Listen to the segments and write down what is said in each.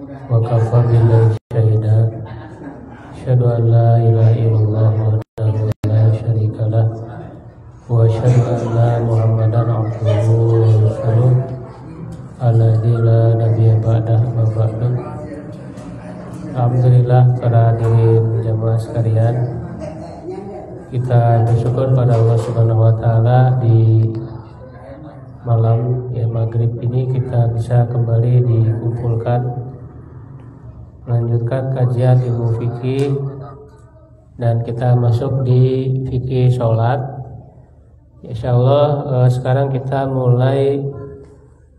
wa kafa billahi syahida asyhadu an la ilaha illallah wahdahu la syarika lah wa asyhadu anna muhammadan abduhu wa rasuluh alladzi la nabiyya ba'dah wa ba'du. Alhamdulillah para hadirin jamaah sekalian, kita bersyukur pada Allah Subhanahu wa taala di malam maghrib ini kita bisa kembali dikumpulkan melanjutkan kajian ilmu fikih, dan kita masuk di fikih sholat. Insyaallah sekarang kita mulai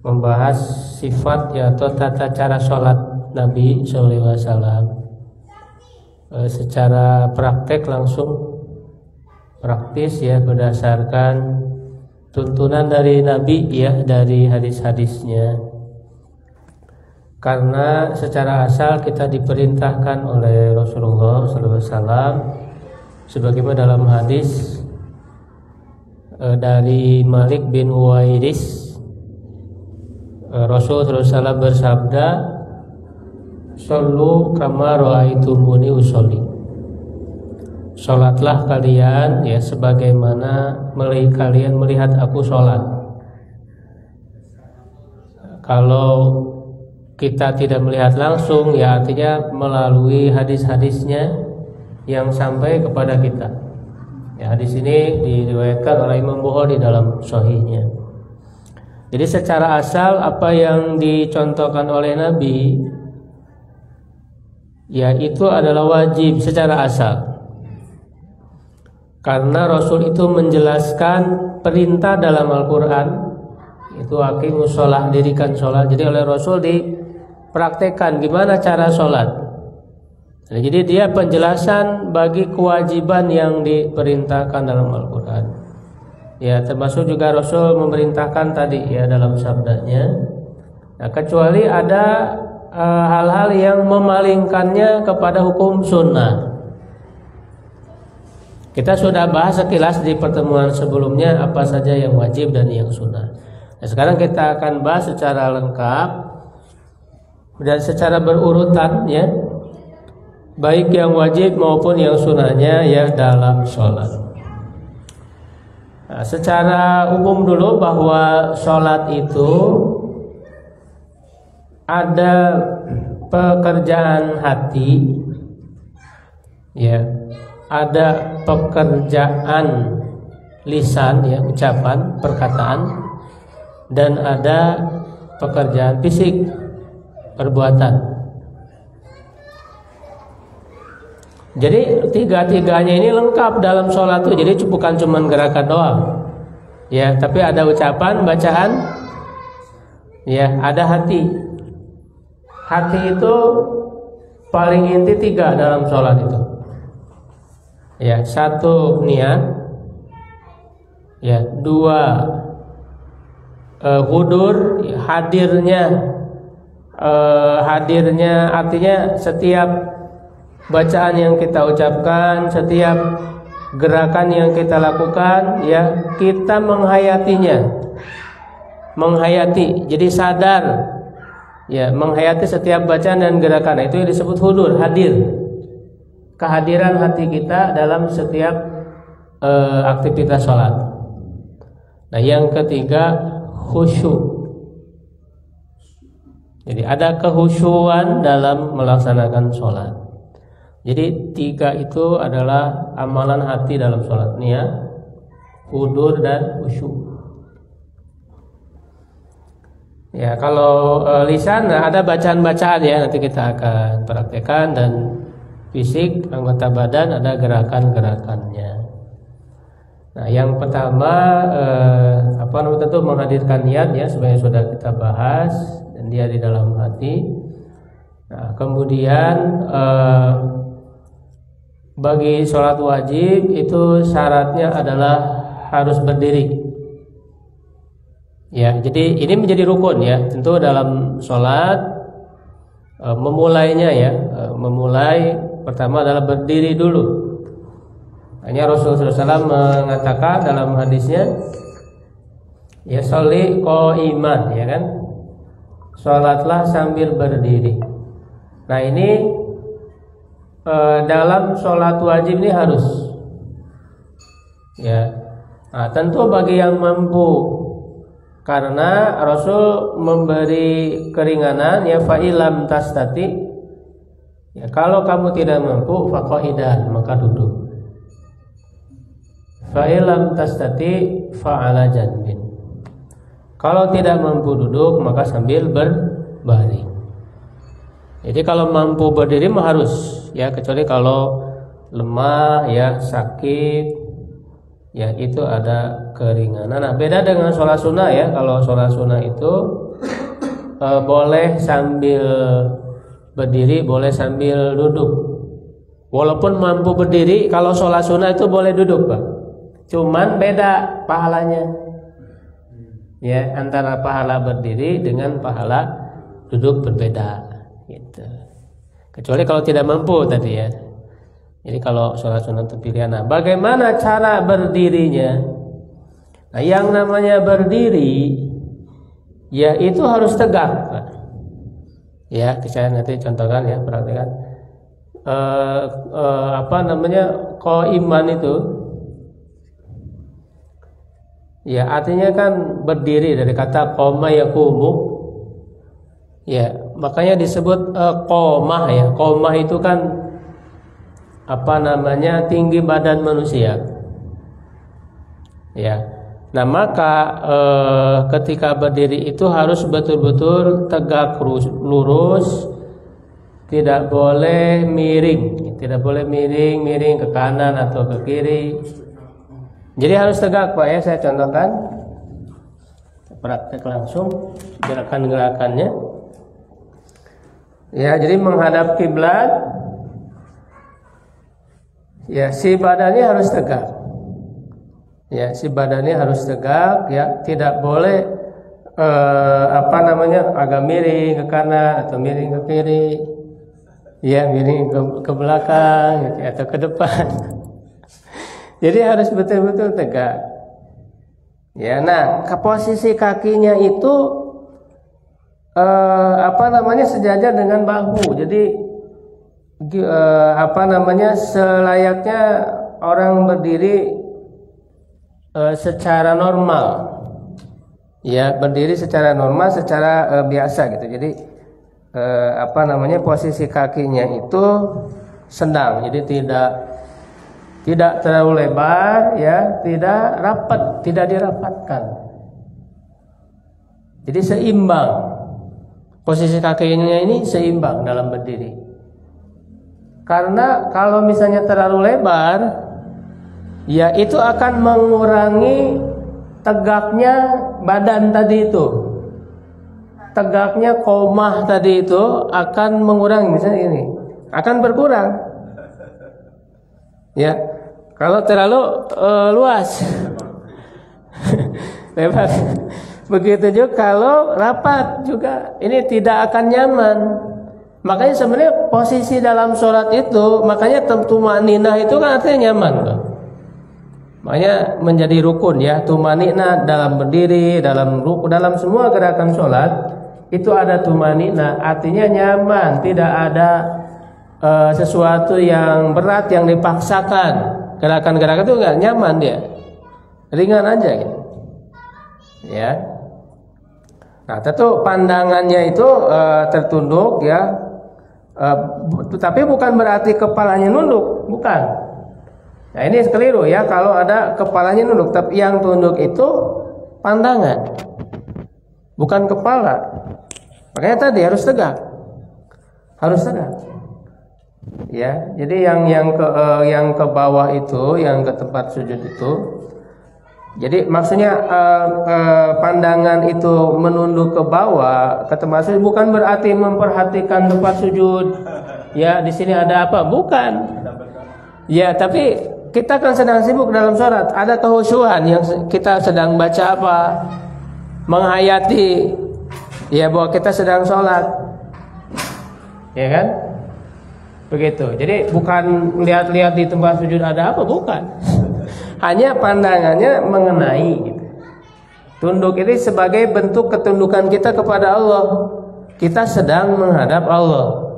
membahas sifat atau tata cara sholat Nabi Sallallahu Alaihi Wasallam secara praktek, langsung praktis berdasarkan tuntunan dari Nabi dari hadis-hadisnya. Karena secara asal kita diperintahkan oleh Rasulullah SAW, sebagaimana dalam hadis dari Malik bin Huwairis, Rasulullah SAW bersabda, "Shollu kama ra'aitumuni usolli." Sholatlah kalian sebagaimana kalian melihat aku sholat. Kalau kita tidak melihat langsung, artinya melalui hadis-hadisnya yang sampai kepada kita. Hadis ini diriwayatkan oleh Imam Bukhari dalam Sahihnya. Jadi secara asal apa yang dicontohkan oleh Nabi, itu adalah wajib secara asal. Karena Rasul itu menjelaskan perintah dalam Al-Quran, itu aqimus sholah, dirikan sholat. Jadi oleh Rasul dipraktekkan gimana cara sholat. Jadi dia penjelasan bagi kewajiban yang diperintahkan dalam Al-Quran. Termasuk juga Rasul memerintahkan tadi dalam sabdanya. Kecuali ada hal-hal yang memalingkannya kepada hukum sunnah. Kita sudah bahas sekilas di pertemuan sebelumnya apa saja yang wajib dan yang sunnah. Sekarang kita akan bahas secara lengkap dan secara berurutan baik yang wajib maupun yang sunnahnya dalam sholat. Secara umum dulu bahwa sholat itu ada pekerjaan hati, ada pekerjaan lisan, ucapan, perkataan, dan ada pekerjaan fisik, perbuatan. Jadi tiga-tiganya ini lengkap dalam sholat itu. Jadi bukan cuma gerakan doang, tapi ada ucapan, bacaan, ada hati. Hati itu paling inti 3 dalam sholat itu. Satu niat, 2 hudur, hadirnya artinya setiap bacaan yang kita ucapkan, setiap gerakan yang kita lakukan, kita menghayati, jadi sadar, menghayati setiap bacaan dan gerakan. Itu yang disebut hudur, hadir. Kehadiran hati kita dalam setiap aktivitas sholat. Yang ketiga, khusyuk. Jadi ada kehusyuan dalam melaksanakan sholat. Jadi 3 itu adalah amalan hati dalam sholat, niat, hudur, dan khusyuk. Kalau lisan ada bacaan-bacaan nanti kita akan praktekkan, dan fisik, anggota badan ada gerakan-gerakannya. Yang pertama tentu menghadirkan niat, sebenarnya sudah kita bahas, dan dia di dalam hati. Kemudian bagi sholat wajib itu syaratnya adalah harus berdiri. Jadi ini menjadi rukun tentu dalam sholat. Memulainya memulai pertama adalah berdiri dulu. Hanya Rasulullah SAW mengatakan dalam hadisnya, sholli qa'iman, sholatlah sambil berdiri. Nah ini dalam sholat wajib ini harus, ya. Nah, tentu bagi yang mampu, karena Rasul memberi keringanan, ya fa'ilam tastati, ya kalau kamu tidak mampu faqaidan, maka duduk. Fa'ilam tastati fa'ala janbin. Kalau tidak mampu duduk, maka sambil berbaring. Jadi kalau mampu berdiri mah harus, ya, kecuali kalau lemah, ya, sakit, ya, itu ada keringanan. Nah, beda dengan sholat sunnah, ya. Kalau sholat sunnah itu boleh sambil berdiri, boleh sambil duduk. Walaupun mampu berdiri, kalau sholat sunnah itu boleh duduk, Pak. Cuman beda pahalanya, ya, antara pahala berdiri dengan pahala duduk berbeda. Gitu. Kecuali kalau tidak mampu tadi, ya. Jadi kalau sholat sunnah itu pilihan. Nah, bagaimana cara berdirinya? Nah, yang namanya berdiri, ya itu harus tegak, Pak. Ya, saya nanti contohkan, ya, perhatikan. Qaiman itu, ya, artinya kan berdiri dari kata qoma yaqumu. Ya, makanya disebut qomah, ya. Qomah itu kan tinggi badan manusia. Ya. Nah, maka ketika berdiri itu harus betul-betul tegak lurus, tidak boleh miring, miring ke kanan atau ke kiri. Jadi harus tegak, Pak, ya. Saya contohkan, praktek langsung gerakan-gerakannya. Ya, jadi menghadap kiblat. Ya, si badannya harus tegak. Ya, si badannya harus tegak, ya, tidak boleh agak miring ke kanan atau miring ke kiri. Ya, miring ke belakang, ya, atau ke depan. Jadi harus betul-betul tegak. Ya, nah, ke posisi kakinya itu sejajar dengan bahu. Jadi selayaknya orang berdiri secara normal. Ya, berdiri secara normal, secara biasa gitu. Jadi posisi kakinya itu sedang. Jadi tidak terlalu lebar, ya, tidak rapat, tidak dirapatkan. Jadi seimbang. Posisi kakinya ini seimbang dalam berdiri. Karena kalau misalnya terlalu lebar, ya itu akan mengurangi tegaknya badan tadi itu. Tegaknya qomah tadi itu akan mengurangi, misalnya ini, akan berkurang. Ya, kalau terlalu luas, lebar. Begitu juga kalau rapat juga, ini tidak akan nyaman. Makanya sebenarnya posisi dalam sholat itu, makanya tumaninah itu kan artinya nyaman, loh. Makanya menjadi rukun, ya, tumaninah dalam berdiri, dalam rukun, dalam semua gerakan sholat itu ada tumaninah, artinya nyaman, tidak ada sesuatu yang berat yang dipaksakan. Gerakan-gerakan itu enggak nyaman, dia ringan aja, gitu. Ya. Nah, tentu pandangannya itu tertunduk, ya, tapi bukan berarti kepalanya nunduk, bukan. Nah, ini keliru, ya, kalau ada kepalanya nunduk, tapi yang tunduk itu pandangan, bukan kepala. Makanya tadi harus tegak, ya. Jadi yang ke bawah itu, yang ke tempat sujud itu. Jadi maksudnya pandangan itu menunduk ke bawah ke tempat sujud bukan berarti memperhatikan tempat sujud. Ya, di sini ada apa? Bukan. Ya, tapi kita kan sedang sibuk dalam sholat. Ada kehusyuan yang kita sedang baca apa, menghayati, ya, bahwa kita sedang sholat. Ya kan? Begitu. Jadi bukan lihat-lihat di tempat sujud ada apa, bukan. Hanya pandangannya mengenai, gitu. Tunduk ini sebagai bentuk ketundukan kita kepada Allah. Kita sedang menghadap Allah.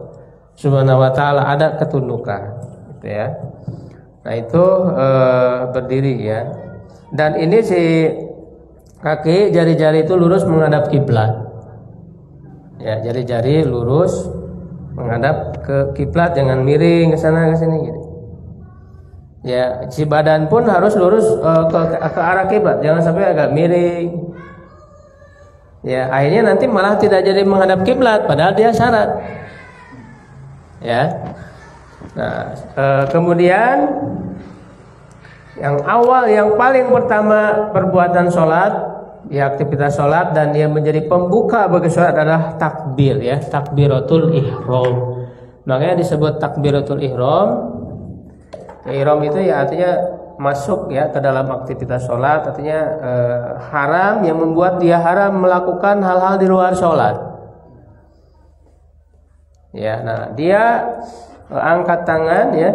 Subhanahu wa taala, ada ketundukan, gitu ya. Nah itu berdiri ya. Dan ini si kaki jari-jari itu lurus menghadap kiblat. Ya, jari-jari lurus menghadap ke kiblat, jangan miring ke sana ke sini gitu. Ya, si badan pun harus lurus ke arah kiblat, jangan sampai agak miring. Ya, akhirnya nanti malah tidak jadi menghadap kiblat padahal dia syarat. Ya. Nah, kemudian yang awal, yang paling pertama perbuatan sholat, ya aktivitas sholat, dan dia menjadi pembuka bagi sholat adalah takbir, ya, takbiratul ihram. Makanya disebut takbiratul ihram. Ihram itu ya artinya masuk ya ke dalam aktivitas sholat, artinya haram, yang membuat dia haram melakukan hal-hal di luar sholat. Ya, nah dia angkat tangan ya,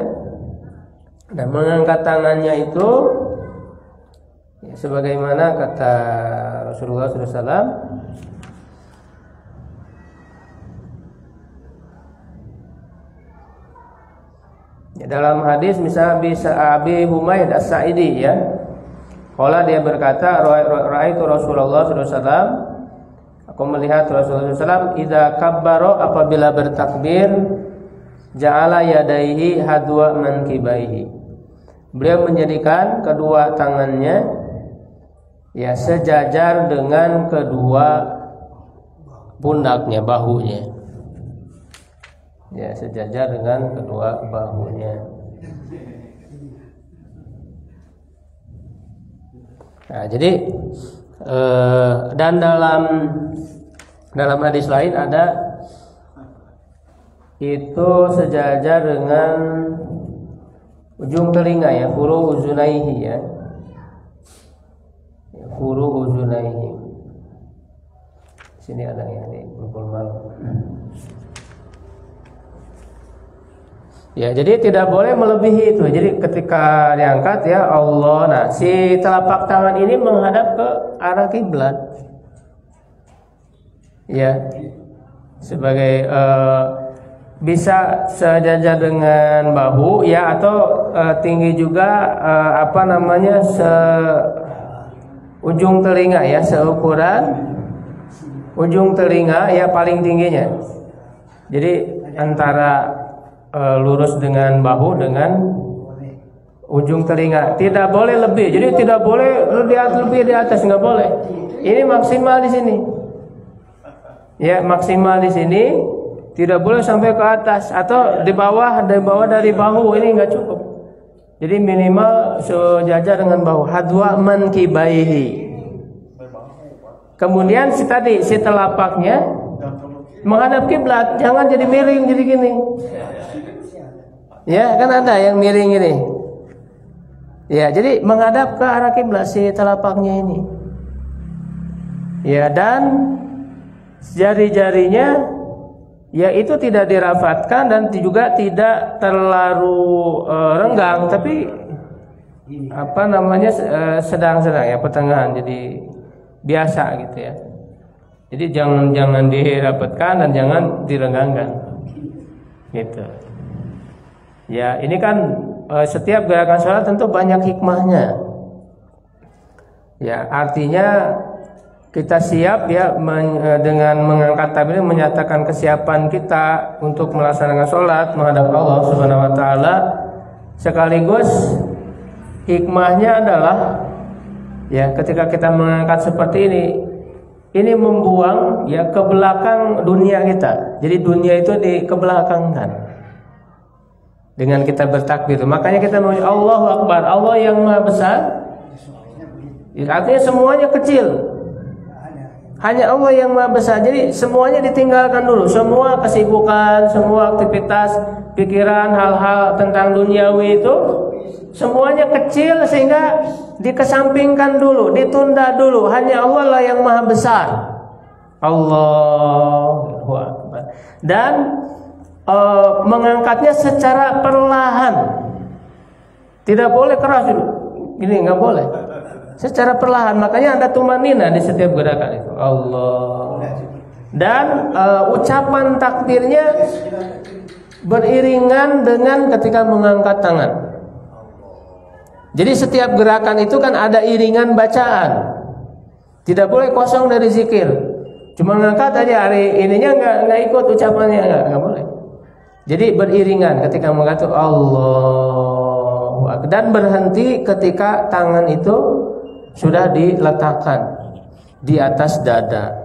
dan mengangkat tangannya itu ya, sebagaimana kata Rasulullah SAW, ya, dalam hadis misalnya Abi Humaid As-Sa'idi ya, kalau dia berkata ra'aitu Rasulullah SAW, aku melihat Rasulullah SAW idza kabbara, apabila bertakbir, ja'ala yadaihi hadwa mankibaihi, beliau menjadikan kedua tangannya ya sejajar dengan kedua pundaknya, bahunya. Ya, sejajar dengan kedua bahunya. Nah, jadi dan dalam hadis lain ada itu sejajar dengan ujung telinga ya, furu uzunaihi ya. Furu uzunaihi. Sini ada yang di Bulughul Maram. Ya, jadi tidak boleh melebihi itu. Jadi ketika diangkat ya Allah, nah si telapak tangan ini menghadap ke arah kiblat. Ya, sebagai bisa sejajar dengan bahu ya, atau tinggi juga ujung telinga ya, seukuran ujung telinga ya paling tingginya. Jadi antara lurus dengan bahu dengan ujung telinga, tidak boleh lebih. Jadi tidak boleh lebih di atas, nggak boleh. Ini maksimal di sini. Ya, maksimal di sini, tidak boleh sampai ke atas atau di bawah dari bahu, ini nggak cukup. Jadi minimal sejajar dengan bahu, hadwa mankibaihi. Kemudian si telapaknya menghadap kiblat, jangan jadi miring jadi gini. Ya, kan ada yang miring ini. Ya, jadi menghadap ke arah kiblat si telapaknya ini. Ya, dan jari-jarinya ya itu tidak dirafatkan dan juga tidak terlalu renggang, tapi sedang-sedang ya, pertengahan, jadi biasa gitu ya. Jadi jangan dirapatkan dan jangan direnggangkan. Gitu. Ya, ini kan setiap gerakan sholat tentu banyak hikmahnya. Ya, artinya kita siap ya dengan mengangkat takbir menyatakan kesiapan kita untuk melaksanakan sholat menghadap Allah Subhanahu wa taala. Sekaligus hikmahnya adalah ya ketika kita mengangkat seperti ini membuang ya ke belakang dunia kita. Jadi dunia itu dikebelakangkan dengan kita bertakbir. Makanya kita mau Allahu Akbar, Allah yang Maha Besar. Artinya semuanya kecil. Hanya Allah yang Maha Besar. Jadi semuanya ditinggalkan dulu. Semua kesibukan, semua aktivitas, pikiran, hal-hal tentang duniawi itu semuanya kecil sehingga dikesampingkan dulu, ditunda dulu. Hanya Allah lah yang Maha Besar. Allahu Akbar. Dan mengangkatnya secara perlahan. Tidak boleh keras dulu. Ini nggak boleh. Secara perlahan. Makanya ada tumanina di setiap gerakan itu. Allah. Dan ucapan takbirnya beriringan dengan ketika mengangkat tangan. Jadi setiap gerakan itu kan ada iringan bacaan. Tidak boleh kosong dari zikir. Cuma ngangkat aja, hari ininya nggak ikut ucapannya, nggak boleh. Jadi beriringan ketika mengangkat Allah, dan berhenti ketika tangan itu sudah diletakkan di atas dada.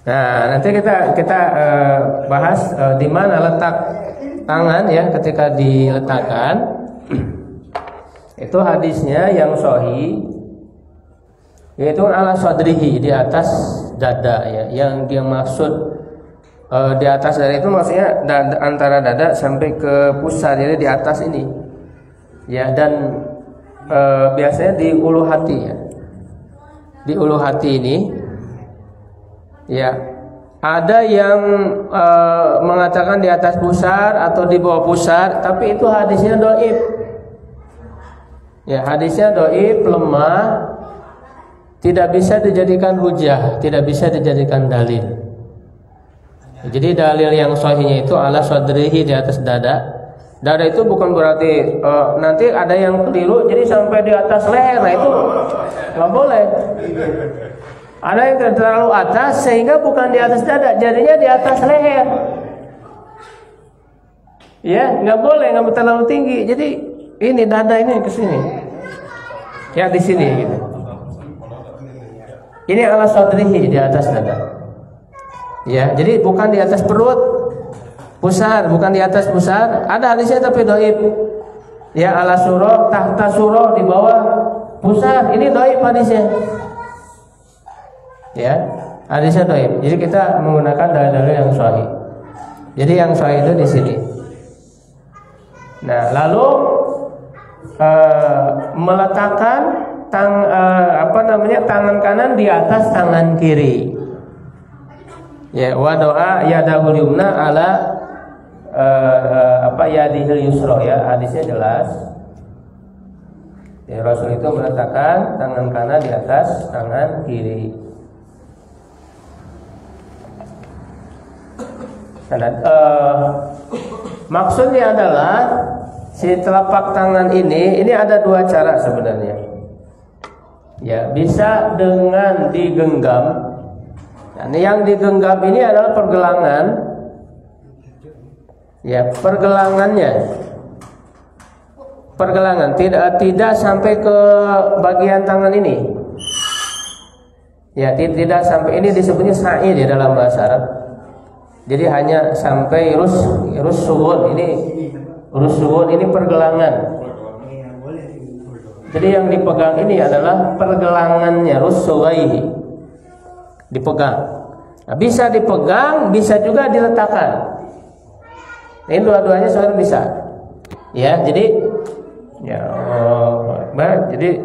Nah, nanti kita bahas di mana letak tangan ya ketika diletakkan. Itu hadisnya yang sahih, yaitu ala sadrihi, di atas dada ya. Yang dia maksud di atas dada itu maksudnya antara dada sampai ke pusar, jadi di atas ini ya. Dan biasanya di ulu hati ya, di ulu hati ini ya. Ada yang mengatakan di atas pusar atau di bawah pusar, tapi itu hadisnya dhaif ya. Hadisnya dhaif, lemah, tidak bisa dijadikan hujah, tidak bisa dijadikan dalil. Jadi dalil yang sahihnya itu ala sadrihi, di atas dada. Dada itu bukan berarti nanti ada yang keliru jadi sampai di atas leher. Nah itu nggak boleh. Ada yang terlalu atas sehingga bukan di atas dada, jadinya di atas leher. Ya, nggak boleh, nggak terlalu tinggi. Jadi ini dada ini ke sini. Ya di sini gitu. Ini ala sadrihi, di atas dada. Ya, jadi bukan di atas perut, pusar, bukan di atas pusar. Ada hadisnya tapi dhaif. Ya, ala surah, tahta surah, di bawah pusar. Ini dhaif hadisnya. Ya, hadisnya dhaif. Jadi kita menggunakan dalil-dalil yang sahih. Jadi yang sahih itu di sini. Nah, lalu meletakkan tangan kanan di atas tangan kiri. Ya, wa doa yadahul yumna ala yadihil yusra ya. Hadisnya jelas. Ya, Rasul itu meletakkan tangan kanan di atas tangan kiri. Maksudnya adalah si telapak tangan ini ada dua cara sebenarnya. Ya, bisa dengan digenggam. Dan yang digenggam ini adalah pergelangan. Ya, pergelangan tidak sampai ke bagian tangan ini. Ya, tidak sampai, ini disebutnya sa'i di dalam bahasa Arab. Jadi hanya sampai rusuhun ini pergelangan. Jadi yang dipegang ini adalah pergelangannya, rusuwaihi, dipegang. Nah, bisa dipegang, bisa juga diletakkan. Ini dua-duanya sebenarnya bisa. Ya, jadi ya, jadi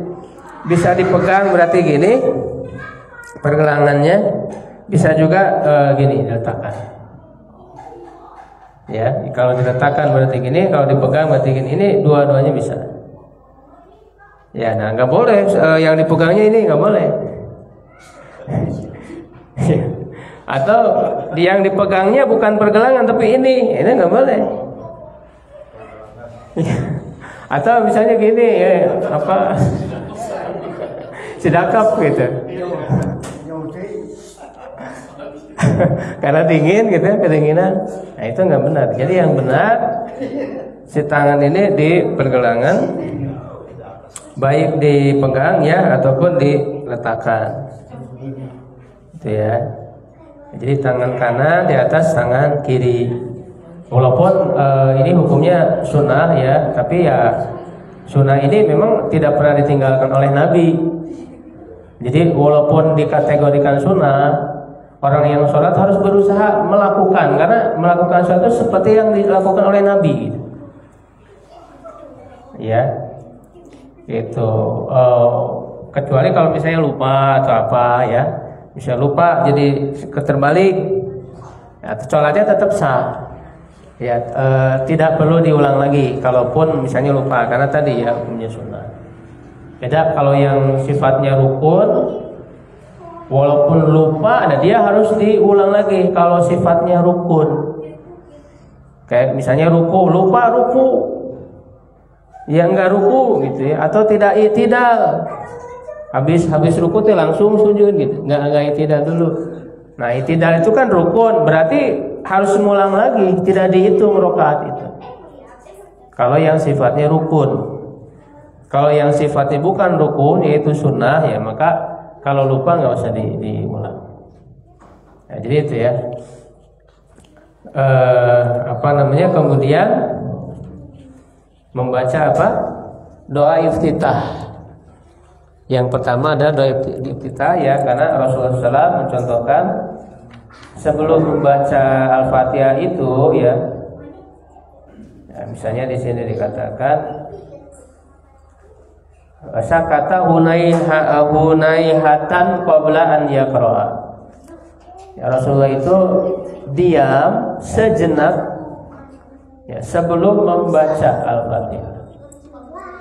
bisa dipegang berarti gini pergelangannya, bisa juga gini diletakkan. Ya, kalau diletakkan berarti gini, kalau dipegang berarti gini. Ini dua-duanya bisa. Ya, nah nggak boleh yang dipegangnya ini nggak boleh. Atau yang dipegangnya bukan pergelangan tapi ini nggak boleh. Atau misalnya gini ya, sedakap gitu. Karena dingin gitu ya, kedinginan. Nah itu nggak benar. Jadi yang benar si tangan ini di pergelangan, baik dipegang ya ataupun diletakkan. Itu ya. Jadi tangan kanan di atas tangan kiri. Walaupun ini hukumnya sunnah ya, tapi ya sunnah ini memang tidak pernah ditinggalkan oleh Nabi. Jadi walaupun dikategorikan sunnah, orang yang sholat harus berusaha melakukan, karena melakukan sholat itu seperti yang dilakukan oleh Nabi. Ya, itu kecuali kalau misalnya lupa atau apa ya. Bisa lupa jadi terbalik ya, sholatnya tetap sah ya, tidak perlu diulang lagi kalaupun misalnya lupa, karena tadi ya hukumnya sunnah. Beda kalau yang sifatnya rukun, walaupun lupa dia harus diulang lagi kalau sifatnya rukun Kayak misalnya ruku, lupa ruku, ya enggak ruku gitu ya, atau tidak i'tidal. Habis ruku tuh langsung sujud gitu, enggak i'tidal dulu. Nah, i'tidal itu kan rukun, berarti harus ngulang lagi, tidak dihitung rakaat itu. Kalau yang sifatnya rukun. Kalau yang sifatnya bukan rukun, yaitu sunnah, ya maka kalau lupa nggak usah diulang. Nah, jadi itu ya. Kemudian membaca apa? Doa iftitah. Yang pertama ada doa iftitah ya, karena Rasulullah SAW mencontohkan sebelum membaca Al-Fatihah itu ya. Misalnya di sini dikatakan sakata hunaihatan qabla an yaqra'a. Ya, Rasulullah itu diam sejenak ya sebelum membaca Al-Fatihah.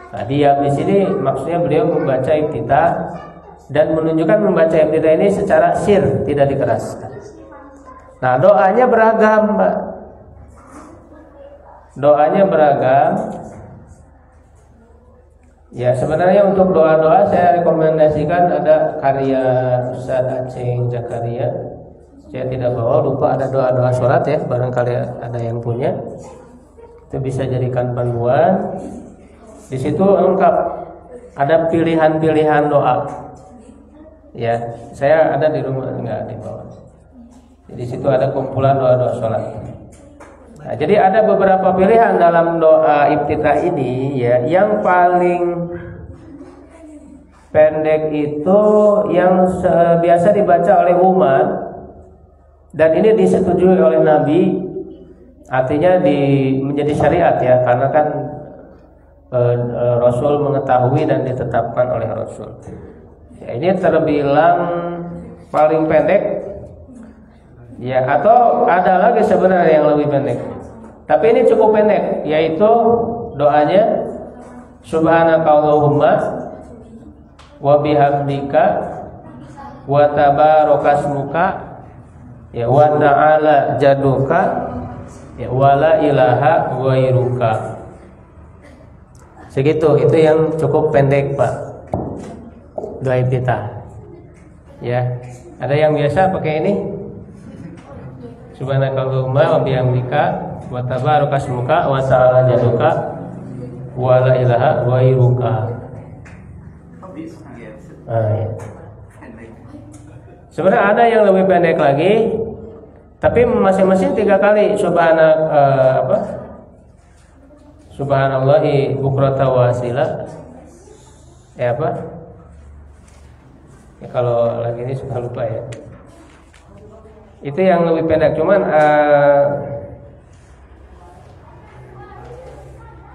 Nah, diam di sini maksudnya beliau membaca iftitah dan menunjukkan membaca iftitah ini secara sir, tidak dikeraskan. Nah, doanya beragam, Pak. Doanya beragam. Ya, sebenarnya untuk doa-doa saya rekomendasikan ada karya Ustaz Aceh Zakaria. Saya tidak bawa, lupa ada doa-doa sholat ya, barangkali ada yang punya. Itu bisa jadikan panduan. Di situ lengkap, ada pilihan-pilihan doa. Ya, saya ada di rumah, enggak dibawa. Di situ ada kumpulan doa-doa sholat. Nah, jadi ada beberapa pilihan dalam doa iftitah ini ya. Yang paling pendek itu yang biasa dibaca oleh umat dan ini disetujui oleh Nabi, artinya menjadi syariat ya, karena kan Rasul mengetahui dan ditetapkan oleh Rasul. Ya, ini terbilang paling pendek. Ya, atau ada lagi sebenarnya yang lebih pendek. Tapi ini cukup pendek, yaitu doanya Subhanakallahumma wa bihamdika wa tabarakasmuka ya wa ta'ala jaduka ya wa la ilaha ghairuka. Segitu, itu yang cukup pendek, Pak. Doa iftitah. Ya, ada yang biasa pakai ini. Subhanakallahumma wa bihamdika wa tabarakasmuka wa ta'ala jaduka wa la ilaha ghairuka. Ya. Sebenarnya ada yang lebih pendek lagi, tapi masing-masing 3 kali Subhanallahi bukrata wa asila. Ya apa? Ya, kalau lagi ini suka lupa ya. Itu yang lebih pendek, cuman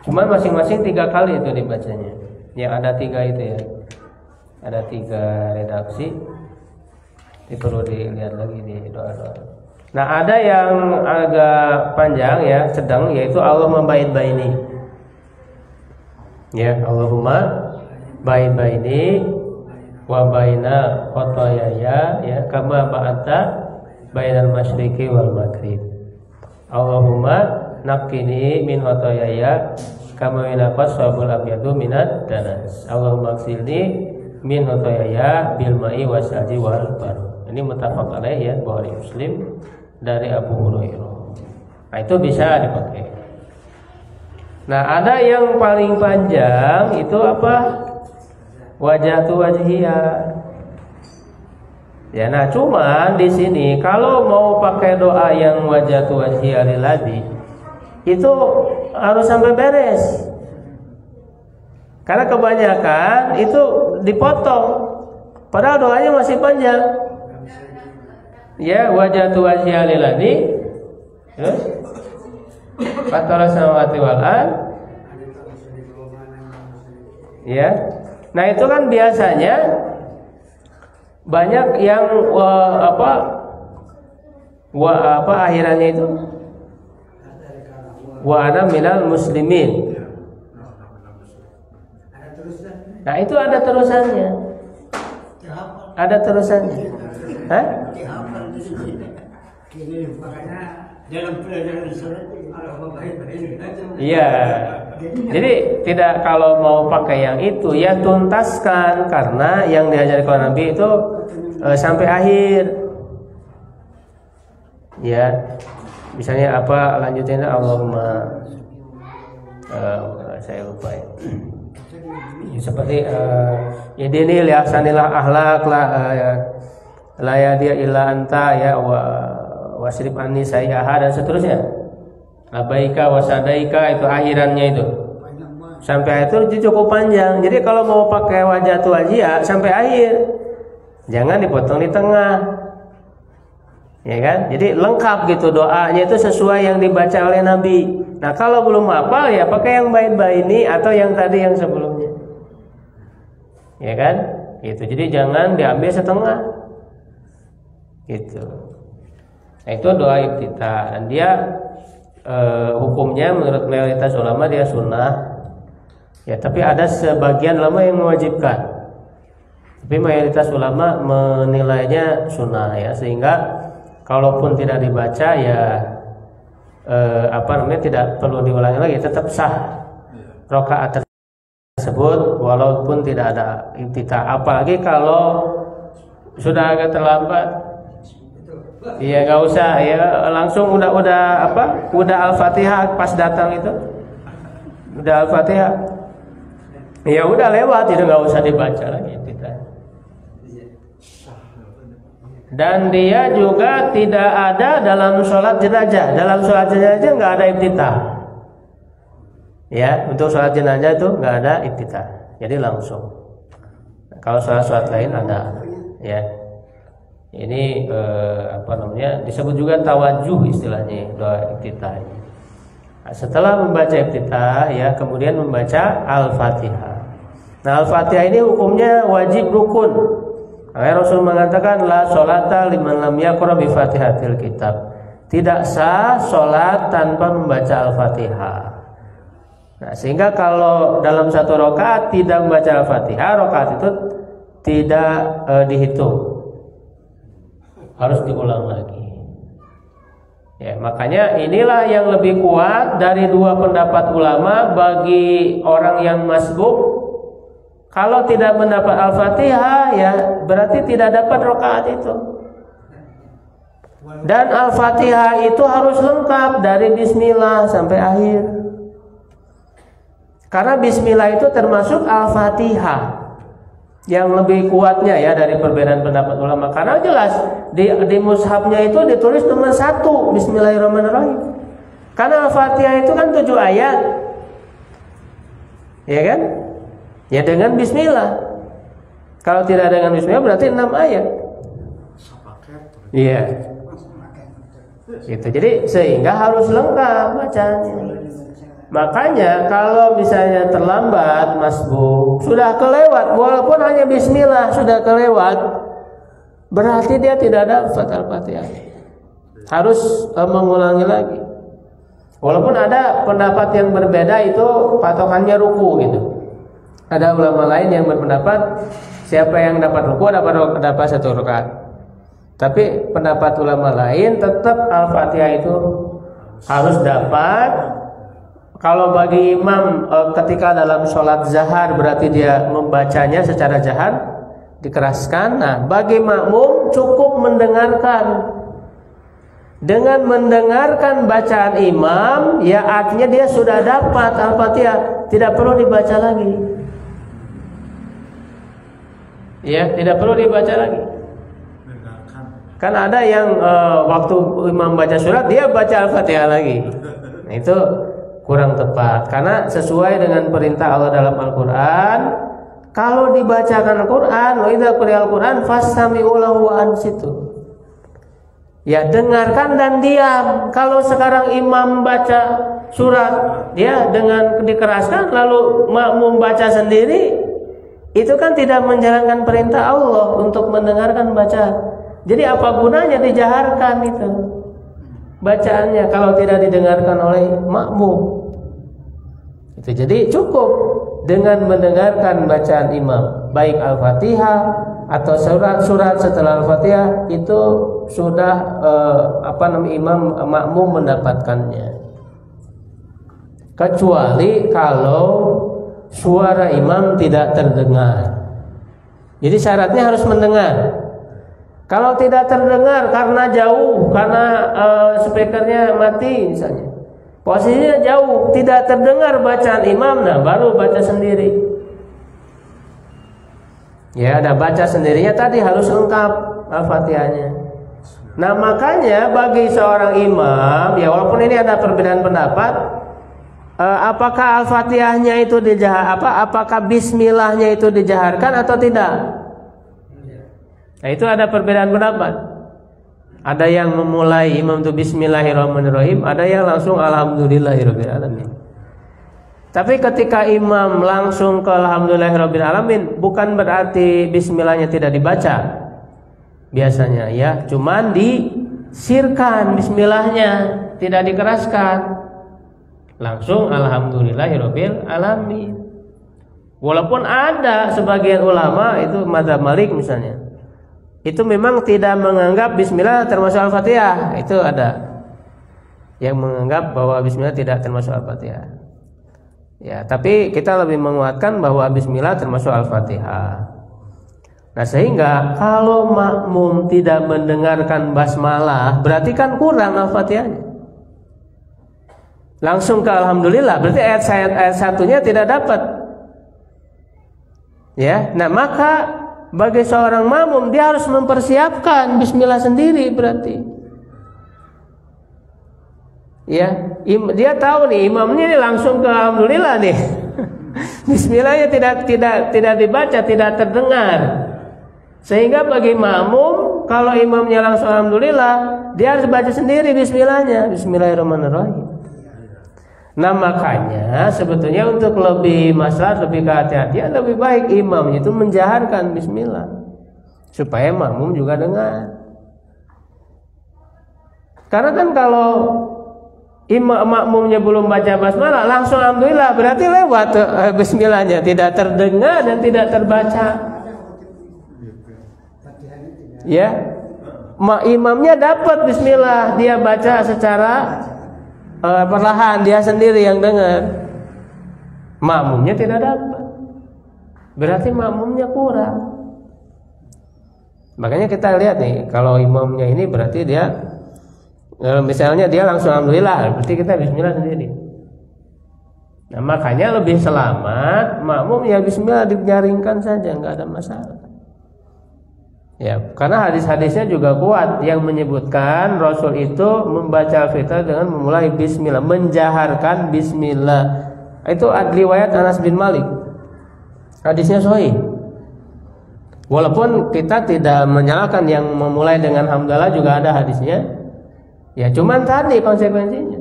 masing-masing 3 kali itu dibacanya. Yang ada 3 itu ya. Ada 3 redaksi. Ini perlu dilihat lagi di doa-doa. Nah, ada yang agak panjang ya, sedang, yaitu Allahumma baini. Ya, Allahumma baini wa baina khotoyaya ya kama ba'ata bainal masyriqi wal maghrib. Allahumma naqqini min khotoyaya kama yunqas sabul abyadu minad danas. Allahumma ighsilni min khotoyaya bil ma'i wasalji wal barud. Ini muttafaq alaih ya, Bukhari Muslim dari Abu Hurairah. Nah, itu bisa dipakai. Nah, ada yang paling panjang itu apa? Wajhatu wajhiyah. Ya, nah cuman di sini kalau mau pakai doa yang wajhatu wajhiyah lilladzi itu harus sampai beres. Karena kebanyakan itu dipotong. Padahal doanya masih panjang. Ya, wajhatu wajhiyah lilladzi. Terus Fatara samawati wal ard. Ya. Nah, itu kan biasanya banyak yang akhirannya itu wa ana minal muslimin. Nah, itu ada terusannya. Ada terusannya. Hah? Jadi makanya dalam pelajaran sholat iya. Jadi tidak kalau mau pakai yang itu ya tuntaskan, karena yang diajarkan Nabi itu sampai akhir. Ya. Misalnya apa lanjutinnya Allahumma saya lupa ya. Seperti ya ini liasanilah akhlak la ya dia illa anta ya wasrif anni sayyaha dan seterusnya. Labaika wasadaika itu akhirannya itu. Sampai itu cukup panjang. Jadi kalau mau pakai wajah wajia sampai akhir. Jangan dipotong di tengah. Ya kan? Jadi lengkap gitu doanya itu sesuai yang dibaca oleh Nabi. Nah, kalau belum hafal ya pakai yang bait-bait ini atau yang tadi yang sebelumnya. Ya kan? Gitu. Jadi jangan diambil setengah. Gitu. Nah, itu doa iftitah dan dia hukumnya menurut mayoritas ulama dia sunnah. Ya, tapi ada sebagian ulama yang mewajibkan. Tapi mayoritas ulama menilainya sunnah ya, sehingga kalaupun tidak dibaca ya tidak perlu diulangi lagi, tetap sah rakaat tersebut walaupun tidak ada iftitah. Apalagi kalau sudah agak terlambat, iya nggak usah ya, langsung udah Al-Fatihah pas datang itu, udah Al-Fatihah, ya udah lewat itu, nggak usah dibaca lagi iftitah. Dan dia juga tidak ada dalam sholat jenazah. Dalam sholat jenazah nggak ada iftitah. Ya, untuk sholat jenazah itu nggak ada iftitah. Jadi langsung. Kalau sholat lain ada. Ya, ini disebut juga tawajuh istilahnya doa iftitah. Nah, setelah membaca iftitah, ya kemudian membaca Al-Fatihah. Nah, Al-Fatihah ini hukumnya wajib rukun. Rasul mengatakan la sholata liman lam yaqra bi Fatihatil kitab. Tidak sah sholat tanpa membaca Al-Fatihah. Nah, sehingga kalau dalam satu rakaat tidak membaca Al-Fatihah, rakaat itu tidak dihitung. Harus diulang lagi. Ya, makanya inilah yang lebih kuat dari dua pendapat ulama bagi orang yang masbuk. Kalau tidak mendapat Al-Fatihah ya berarti tidak dapat rakaat itu. Dan Al-Fatihah itu harus lengkap dari bismillah sampai akhir. Karena bismillah itu termasuk Al-Fatihah. Yang lebih kuatnya ya dari perbedaan pendapat ulama. Karena jelas di mushafnya itu ditulis nomor 1 Bismillahirrahmanirrahim. Karena Al-Fatihah itu kan 7 ayat. Ya kan? Ya dengan bismillah. Kalau tidak dengan bismillah berarti 6 ayat. Iya. Gitu. Jadi sehingga harus lengkap bacanya. Makanya kalau misalnya terlambat masbuk, sudah kelewat walaupun hanya bismillah sudah kelewat, berarti dia tidak ada Al-Fatihah. Harus mengulangi lagi. Walaupun ada pendapat yang berbeda itu patokannya ruku gitu. Ada ulama lain yang berpendapat siapa yang dapat ruku dapat 1 rakaat. Tapi pendapat ulama lain tetap Al-Fatihah itu harus dapat. Kalau bagi imam ketika dalam sholat zahar berarti dia membacanya secara jahar dikeraskan. Nah, bagi makmum cukup mendengarkan. Dengan mendengarkan bacaan imam, ya artinya dia sudah dapat Al-Fatihah, tidak perlu dibaca lagi. Ya, tidak perlu dibaca lagi. Kan ada yang waktu imam baca surat dia baca Al-Fatihah lagi. Nah, itu kurang tepat karena sesuai dengan perintah Allah dalam Al-Qur'an, kalau dibacakan Al-Qur'an, wa idza quri'al Qur'an fastami'u lahu wa ansitu. Ya, dengarkan dan diam. Kalau sekarang imam baca surat, dia dengan dikeraskan lalu makmum baca sendiri, itu kan tidak menjalankan perintah Allah untuk mendengarkan bacaan. Jadi apa gunanya dijaharkan itu bacaannya kalau tidak didengarkan oleh makmum? Itu jadi cukup dengan mendengarkan bacaan imam, baik Al-Fatihah atau surat-surat setelah Al-Fatihah itu sudah imam makmum mendapatkannya. Kecuali kalau suara imam tidak terdengar. Jadi syaratnya harus mendengar. Kalau tidak terdengar karena jauh, karena speakernya mati misalnya, posisinya jauh, tidak terdengar bacaan imam, nah baru baca sendiri. Ya, ada baca sendirinya tadi harus lengkap Al-Fatihahnya. Nah makanya bagi seorang imam, ya walaupun ini ada perbedaan pendapat, apakah Al-Fatihahnya itu apakah Bismillahnya itu dijaharkan atau tidak? Nah itu ada perbedaan pendapat. Ada yang memulai imam itu Bismillahirrahmanirrahim, ada yang langsung Alhamdulillahirabbil alamin. Tapi ketika imam langsung ke Alhamdulillahirabbil alamin, bukan berarti Bismillahnya tidak dibaca. Biasanya ya, cuman disirkan Bismillahnya, tidak dikeraskan. Langsung Alhamdulillahirabbil alamin. Walaupun ada sebagian ulama itu mazhab Malik misalnya, itu memang tidak menganggap Bismillah termasuk Al-Fatihah. Itu ada yang menganggap bahwa Bismillah tidak termasuk Al-Fatihah. Ya, tapi kita lebih menguatkan bahwa Bismillah termasuk Al-Fatihah. Nah, sehingga kalau makmum tidak mendengarkan basmalah, berarti kan kurang Al-Fatihahnya. Langsung ke Alhamdulillah, berarti ayat satunya tidak dapat. Ya, nah maka bagi seorang makmum dia harus mempersiapkan Bismillah sendiri berarti. Ya, dia tahu nih imamnya ini langsung ke Alhamdulillah nih. Bismillahnya tidak dibaca, tidak terdengar. Sehingga bagi makmum kalau imamnya langsung Alhamdulillah, dia harus baca sendiri Bismillahnya, Bismillahirrahmanirrahim. Nah makanya sebetulnya untuk lebih maslahat, lebih kehati-hatian, lebih baik imamnya itu menjaharkan Bismillah supaya makmum juga dengar. Karena kan kalau makmumnya belum baca basmalah langsung Alhamdulillah, berarti lewat Bismillahnya, tidak terdengar dan tidak terbaca. Ya, imamnya dapat Bismillah, dia baca secara perlahan, dia sendiri yang dengar. Makmumnya tidak dapat, berarti makmumnya kurang. Makanya kita lihat nih, kalau imamnya ini berarti dia misalnya dia langsung Alhamdulillah, berarti kita Bismillah sendiri. Nah makanya lebih selamat makmum ya Bismillah dijaringkan saja, nggak ada masalah. Ya, karena hadis-hadisnya juga kuat yang menyebutkan Rasul itu membaca Al-Fatihah dengan memulai Bismillah, menjaharkan Bismillah. Itu riwayat Anas bin Malik. Hadisnya sahih. Walaupun kita tidak menyalahkan yang memulai dengan hamdalah, juga ada hadisnya. Ya, cuman tadi konsekuensinya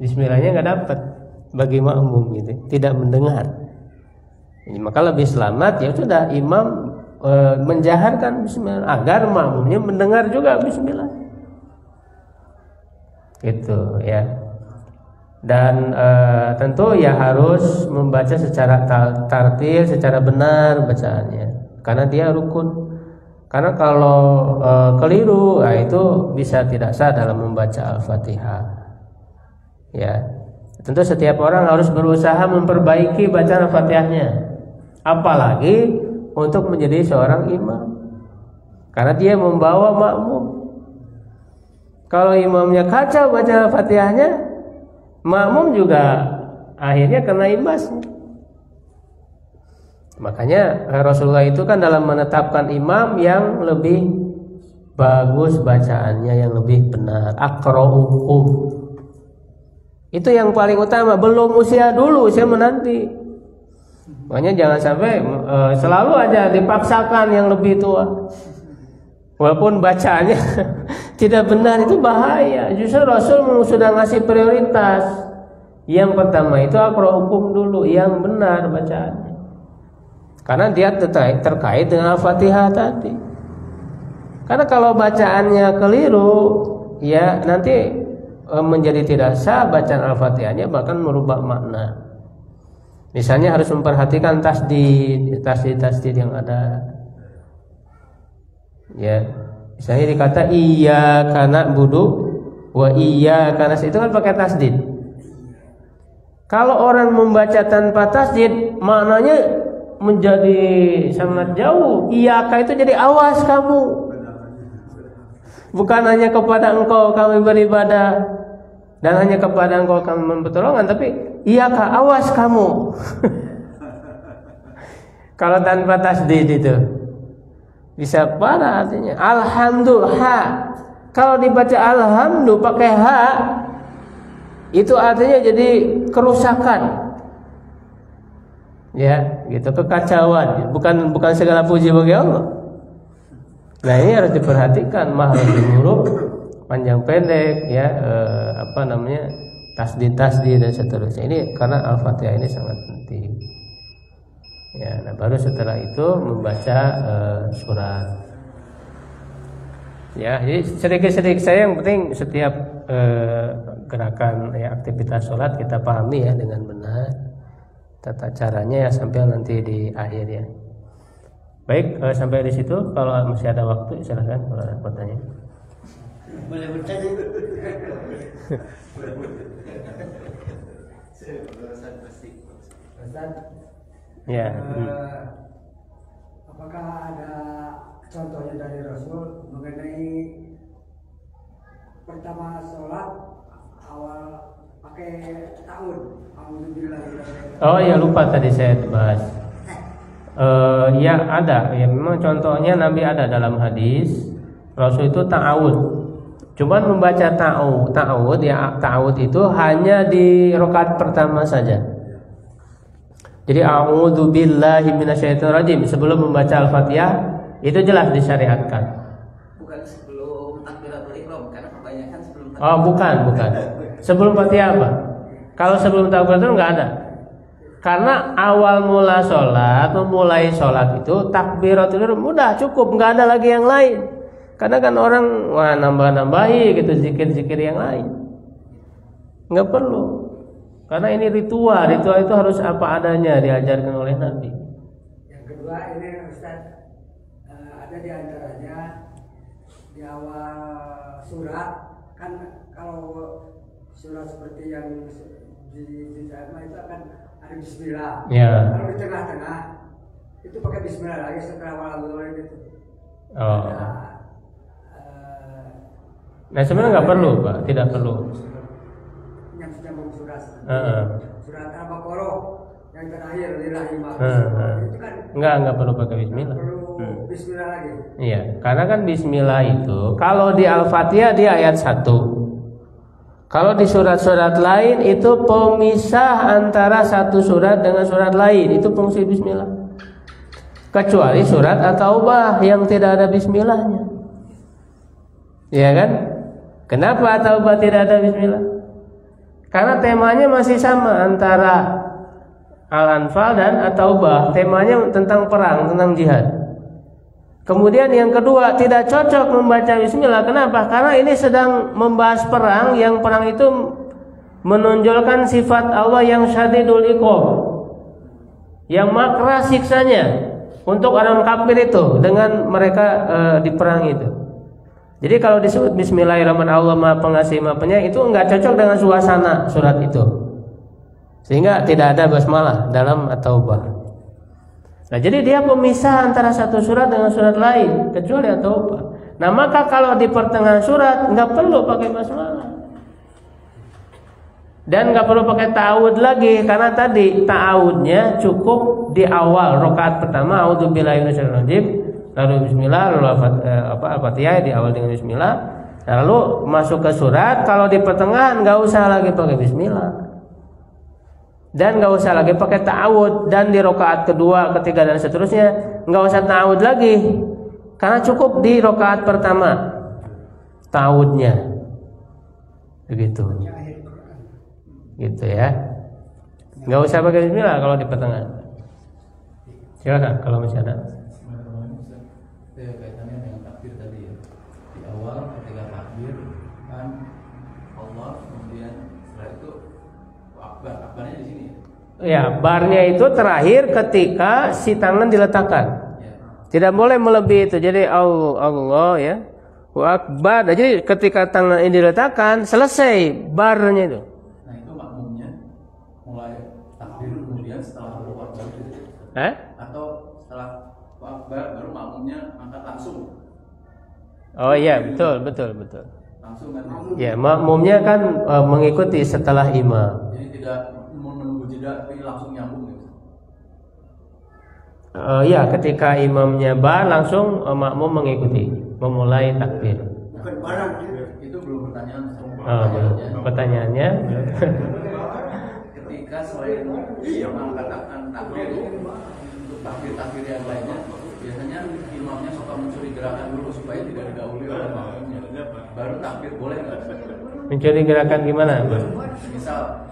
Bismillahnya nggak dapat bagi makmum gitu, tidak mendengar. Jadi, maka lebih selamat ya sudah imam menjaharkan Bismillah agar makmumnya mendengar juga Bismillah. Gitu ya. Dan tentu ya harus membaca secara tartil, secara benar bacaannya, karena dia rukun. Karena kalau keliru, nah itu bisa tidak sah dalam membaca Al-Fatihah. Ya, tentu setiap orang harus berusaha memperbaiki bacaan Al-Fatihahnya, apalagi untuk menjadi seorang imam, karena dia membawa makmum. Kalau imamnya kacau baca Al-Fatihahnya, makmum juga akhirnya kena imbasnya. Makanya Rasulullah itu kan dalam menetapkan imam yang lebih bagus bacaannya, yang lebih benar, aqra'uhum. Itu yang paling utama, belum usia dulu, usia menanti. Makanya jangan sampai selalu aja dipaksakan yang lebih tua, walaupun bacaannya tidak benar, itu bahaya. Justru Rasul sudah ngasih prioritas. Yang pertama itu aqra'uhum dulu, yang benar bacaannya, karena dia terkait dengan Al-Fatihah tadi. Karena kalau bacaannya keliru, ya nanti menjadi tidak sah bacaan Al-Fatihahnya, bahkan merubah makna. Misalnya harus memperhatikan tasdid yang ada. Ya, misalnya dikata iyyaka na'budu wa iyyaka nasta'in, itu kan pakai tasdid. Kalau orang membaca tanpa tasdid, maknanya menjadi sangat jauh. Iyyaka itu jadi awas kamu. Bukan hanya kepada engkau kami beribadah dan hanya kepada engkau kami memberi pertolongan, tapi iyyaka, awas kamu. Kalau tanpa tasdid itu bisa parah artinya. Alhamdulillah. Kalau dibaca alhamdulillah pakai ha, itu artinya jadi kerusakan. Ya, gitu, kekacauan. Bukan segala puji bagi Allah. Nah, ini harus diperhatikan makhraj huruf, panjang pendek, ya, tasdid dan seterusnya. Ini karena Al-Fatihah ini sangat penting. Ya, nah baru setelah itu membaca surat. Ya, jadi sedikit-sedikit saya yang penting setiap gerakan aktivitas sholat kita pahami ya dengan benar. Tata caranya ya sampai nanti di akhir ya. Baik, sampai di situ. Kalau masih ada waktu silakan kalau ada pertanyaan. Boleh bertanya? Ya. Apakah ada contohnya dari Rasul mengenai pertama sholat awal pakai ta'awud? Oh ya, lupa tadi saya bahas. Ya ada, ya memang contohnya Nabi ada dalam hadis Rasul itu ta'awud. Cuman membaca ta'awud ya, ta'awud itu hanya di rakaat pertama saja. Jadi a'udzu billahi minasyaitonir rajim sebelum membaca Al-Fatihah itu jelas disyariatkan. Bukan sebelum takbiratul ihram karena kebanyakan sebelum takbiratul. Oh, bukan. Sebelum Fatihah apa? Kalau sebelum takbiratul enggak ada. Karena awal mula sholat, memulai sholat itu takbiratul ihram udah cukup, enggak ada lagi yang lain. Karena kan orang nambah-nambahi gitu zikir-zikir yang lain. Enggak perlu. Karena ini ritual itu harus apa adanya diajarkan oleh Nabi. Yang kedua ini Ustaz, ada di antaranya di awal surat kan, kalau surat seperti yang di Al-Maidah itu akan ada bismillah. Ya. Kalau di tengah-tengah itu pakai bismillah lagi setelah awal itu. Oh. Nah sebenarnya nggak perlu Pak, tidak perlu. Yang menyambung surat. Surat Al-Baqarah yang terakhir lillahi ma. Itu kan enggak perlu pakai bismillah. Perlu bismillah lagi. Iya, karena kan bismillah itu kalau di Al-Fatihah di ayat 1. Kalau di surat-surat lain itu pemisah antara satu surat dengan surat lain, itu fungsi bismillah. Kecuali surat At-Taubah yang tidak ada bismillahnya. Iya kan? Kenapa At-Taubah tidak ada bismillah? Karena temanya masih sama antara Al-Anfal dan At-Taubah. Temanya tentang perang, tentang jihad. Kemudian yang kedua, tidak cocok membaca bismillah. Kenapa? Karena ini sedang membahas perang, yang perang itu menonjolkan sifat Allah yang syadidul iqab, yang makra siksanya untuk orang kafir itu dengan mereka di perang itu. Jadi kalau disebut bismillahirrahmanirrahim, Allah Maha Pengasih Maha Penyayang, itu enggak cocok dengan suasana surat itu. Sehingga tidak ada basmalah dalam At-Taubah. Nah, jadi dia pemisah antara satu surat dengan surat lain kecuali At-Taubah. Nah, maka kalau di pertengahan surat enggak perlu pakai basmalah. Dan enggak perlu pakai ta'awud lagi karena tadi ta'awudnya cukup di awal rakaat pertama, a'udzubillahi minasyaitonir rajim. Lalu bismillah, lalu Al-Fatihah di awal dengan bismillah. Lalu masuk ke surat, kalau di pertengahan enggak usah lagi pakai bismillah. Dan enggak usah lagi pakai ta'awud, dan di rakaat kedua, ketiga dan seterusnya enggak usah ta'awud lagi. Karena cukup di rakaat pertama ta'awudnya. Begitu. Gitu ya. Enggak usah pakai bismillah kalau di pertengahan. Silakan kalau masih ada. Kaitannya dengan takbir tadi ya. Di awal ketika takbir kan Allah, kemudian setelah itu akbarnya di sini. Ya, barnya itu terakhir ketika si tangan diletakkan. Tidak boleh melebihi itu. Jadi Allah ya. Wa akbar. Jadi ketika tangan ini diletakkan, selesai barnya itu. Nah, itu makmumnya mulai takbir kemudian setelah Allahu Akbar. Atau setelah Allahu Akbar baru makmumnya angkat langsung. Oh iya, betul. Langsung kan. Ya, makmumnya kan mengikuti setelah imam. Jadi tidak menunggu jeda tapi langsung nyambung gitu. Ya, ketika imamnya langsung makmum mengikuti, memulai takbir. Bukan barang Itu belum pertanyaan. Pertanyaannya Ketika selain mengatakan takbir untuk takbir yang lainnya, biasanya imamnya suka mencuri gerakan dulu supaya tidak didahului oleh makmumnya. Baru takbir boleh nggak? mencuri gerakan gimana? Misal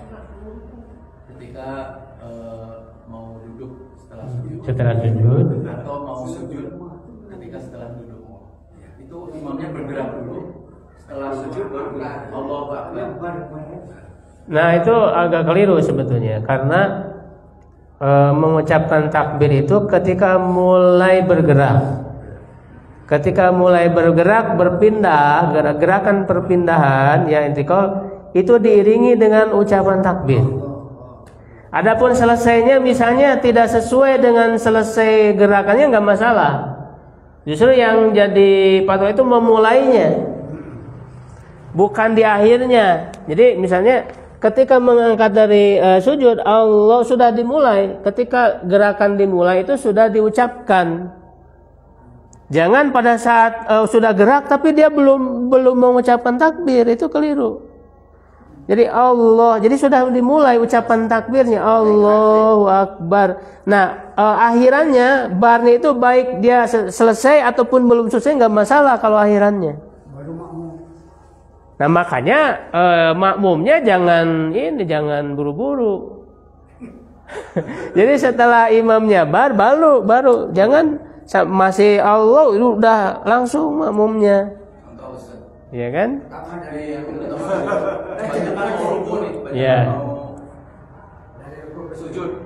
ketika mau duduk Setelah sujud. atau mau sujud ketika setelah duduk, itu imamnya bergerak dulu, setelah sujud baru Allahu Akbar. Nah, itu agak keliru sebetulnya karena mengucapkan takbir itu ketika mulai bergerak. Ketika mulai bergerak, berpindah, gerakan perpindahan yang intikal itu diiringi dengan ucapan takbir. Adapun selesainya misalnya tidak sesuai dengan selesai gerakannya nggak masalah. Justru yang jadi patokan itu memulainya, bukan di akhirnya. Jadi misalnya ketika mengangkat dari sujud, Allah sudah dimulai. Ketika gerakan dimulai itu sudah diucapkan. Jangan pada saat sudah gerak tapi dia belum mengucapkan takbir, itu keliru. Jadi jadi sudah dimulai ucapan takbirnya Allahu Akbar. Nah, akhirannya barnya itu baik dia selesai ataupun belum selesai nggak masalah kalau akhirannya. Nah, makanya makmumnya jangan buru-buru. Jadi setelah imamnya baru jangan masih Allah udah langsung makmumnya. Iya kan? Ya. Sujud.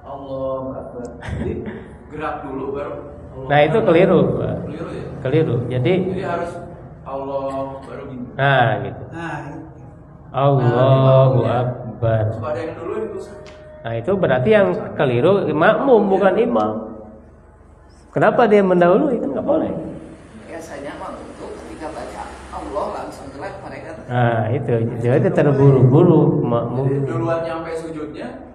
Allah Akbar. Jadi gerak dulu baru. Nah, itu keliru. Keliru ya? Keliru. Jadi harus Allah baru gini. Nah, gitu. Allahu Akbar. Suka ada yang dulu itu. Nah, itu berarti yang keliru makmum bukan imam. Kenapa dia mendahului? Kan nggak boleh. Biasanya mah itu ketika baca Allah langsung gerak mereka. Nah, itu jadi terburu-buru makmum. Duluan nyampe sujudnya,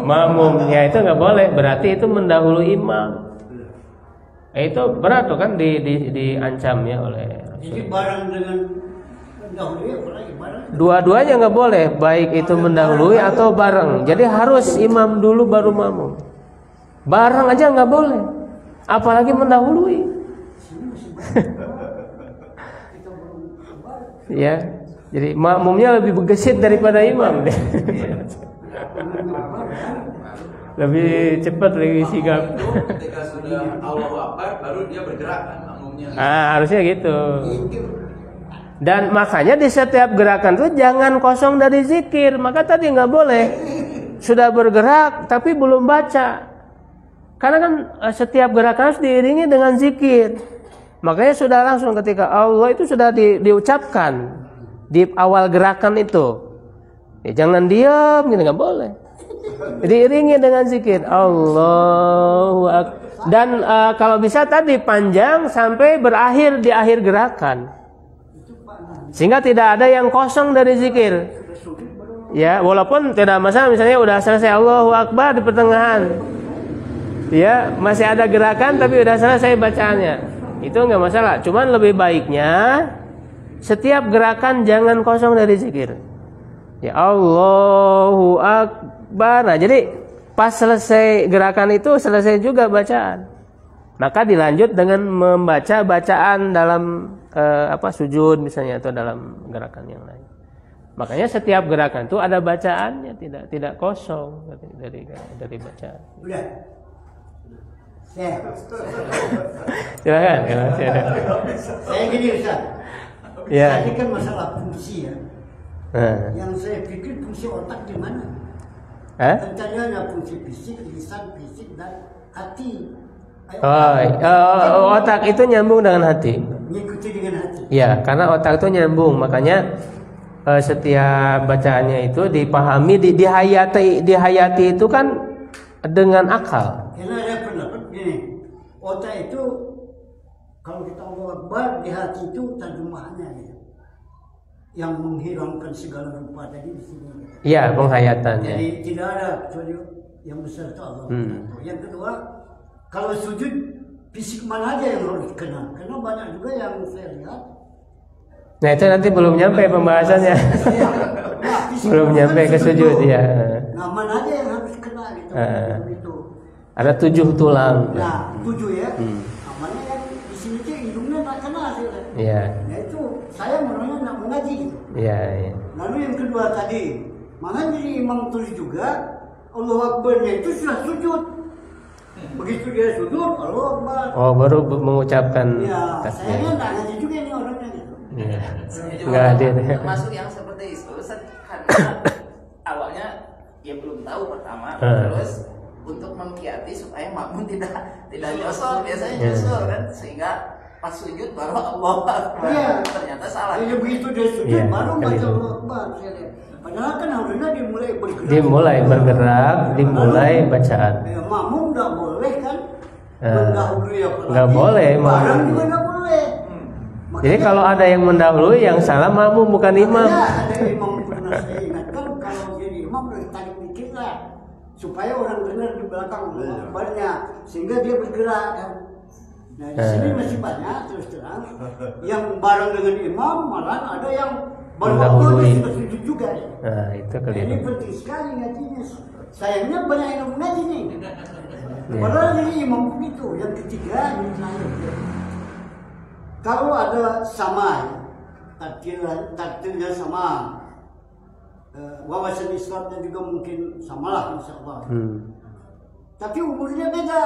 Makmumnya itu nggak boleh. Berarti itu mendahului imam. Itu berat tuh kan diancam ya oleh Rasul. Jadi barang dengan mendahului apalagi barang. Dua-duanya nggak boleh, baik itu mendahului atau bareng. Jadi harus imam dulu baru makmum. Bareng aja nggak boleh, apalagi mendahului. Ya, jadi makmumnya lebih bergesit daripada imam deh. Lebih cepat, lebih sigap. Ketika sudah Allahu Akbar baru dia bergerak kan makmumnya. Harusnya gitu. Dan makanya di setiap gerakan itu jangan kosong dari zikir. Maka tadi nggak boleh sudah bergerak tapi belum baca. Karena kan setiap gerakan harus diiringi dengan zikir. Makanya sudah langsung ketika Allah itu sudah diucapkan di awal gerakan itu. Ya, jangan diam gitu, nggak boleh. Diiringi dengan zikir Allahu Akbar. Dan kalau bisa tadi panjang sampai berakhir di akhir gerakan. Sehingga tidak ada yang kosong dari zikir. Ya, walaupun tidak masalah misalnya udah selesai Allahu Akbar di pertengahan. Ya, masih ada gerakan tapi udah selesai bacaannya. Itu enggak masalah. Cuman lebih baiknya setiap gerakan jangan kosong dari zikir. Ya, Allahu Akbar. Nah, jadi pas selesai gerakan itu selesai juga bacaan. Maka dilanjut dengan membaca bacaan dalam sujud misalnya atau dalam gerakan yang lain. Makanya setiap gerakan itu ada bacaannya, tidak kosong dari bacaan. Udah. Silakan. Saya gini Ustaz. Ya. Tadi kan masalah fungsi ya. Yang saya pikir fungsi otak di mana? Tentangnya ada fungsi fisik, lisan, fisik dan hati. Otak itu nyambung dengan hati. Mengikuti dengan hati. Ya, karena otak itu nyambung, makanya setiap bacaannya itu dipahami, dihayati itu kan dengan akal. Karena ada pendapat gini, otak itu kalau kita Allahu Akbar di hati itu terjemahannya gitu. Yang menghilangkan segala rupa tadi di sini. Iya, penghayatannya. Jadi tidak ada kecuali yang besar itu Allah. Yang kedua, kalau sujud fisik mana aja yang harus kenal? Karena banyak juga yang saya lihat. Nah itu nanti belum nyampe pembahasannya. Belum nyampe ke sujud ya. Nah mana aja yang harus kena gitu. Gitu. Ada 7 tulang. Nah 7 ya. Nah, mana yang di sini tuh hidungnya tak kena sih. Iya. Nah itu saya menurutnya nak mengaji gitu. Iya. Lalu yang kedua tadi, mana jadi imam tulis juga Allahu Akbarnya itu sudah sujud. Begitu dia sujud, Allahu Akbar. Oh baru mengucapkan. Ya, saya nggak ngaji juga ini orangnya gitu. Iya. Saya Nggak hadir. termasuk yang seperti itu Ustaz, karena awalnya ya belum tahu pertama, terus untuk mengkiati supaya makmum tidak nyosor, biasanya nyosor kan, sehingga pas sujud baru Allahu Akbar. Iya. Ternyata salah. Jadi begitu dia sujud Iya, baru baca gitu. Allahu Akbar. Padahal kan harusnya dimulai bergerak. Dimulai bacaan. Ya, makmum nggak boleh kan? Mendahului apalagi. Nggak boleh, Barang juga nggak boleh. Jadi kalau ada yang mendahului, yang salah makmum bukan imam. Ada imam pernah saya ingatkan kalau jadi imam harus tarik dikit lah supaya orang dengar di belakang Akbarnya sehingga dia bergerak kan. Nah di sini masih banyak terus terang yang bareng dengan imam malah ada yang baru waktu sudah sujud juga ya. Nah itu Nah, ini keliru. penting sekali ngajinya. Sayangnya banyak yang ngaji nih. Padahal jadi imam begitu. Yang ketiga ini terakhir. Kalau ada sama, takdirnya sama, wawasan Islamnya juga mungkin samalah insya Allah. Tapi umurnya beda.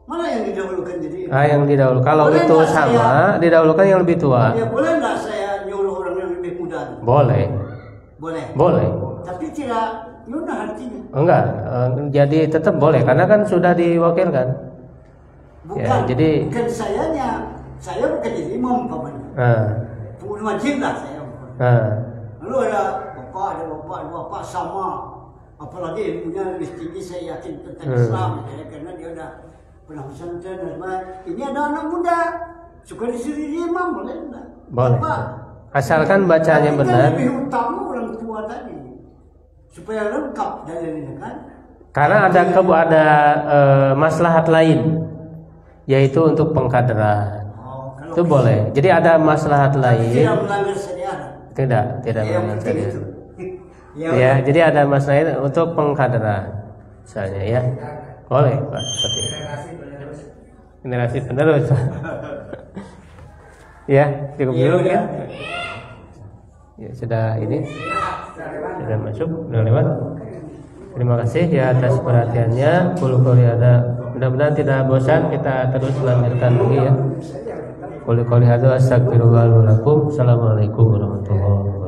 Mana yang didahulukan jadi? Yang didahulukan. Kalau Boleh itu nggak sama, didahulukan yang lebih tua. Ya boleh nggak saya nyuruh orang yang lebih muda? Boleh. Boleh. Tapi tidak yuna artinya. Enggak. Jadi tetap boleh karena kan sudah diwakilkan. Bukan. Ya, jadi bukan sayanya. Saya bukan jadi imam pamannya. Pengurus masjid lah saya. Lalu ada bapak sama. Apalagi ilmunya lebih tinggi saya yakin tentang Islam ya, karena dia udah pernah pesantren dan ini ada anak muda suka disuruh imam boleh enggak? Boleh. Apa? Asalkan bacanya Tapi benar. kan lebih utama orang tua tadi supaya lengkap dalilnya kan. Karena ada maslahat lain, yaitu untuk pengkaderan. Itu boleh. Jadi ada maslahat lain. Tidak melanggar syariat. Tidak melanggar syariat. Ya, jadi ada masalah lain untuk pengkaderan, misalnya ya, boleh Pak seperti itu. Generasi penerus. Ya, cukup dulu ya. Ya sudah ini, sudah masuk, sudah lewat. Terima kasih ya atas perhatiannya. Qul ada. Mudah-mudahan tidak bosan, kita terus lanjutkan lagi ya. Qul hadza astaghfirullah wa lakum. Assalamualaikum warahmatullahi wabarakatuh.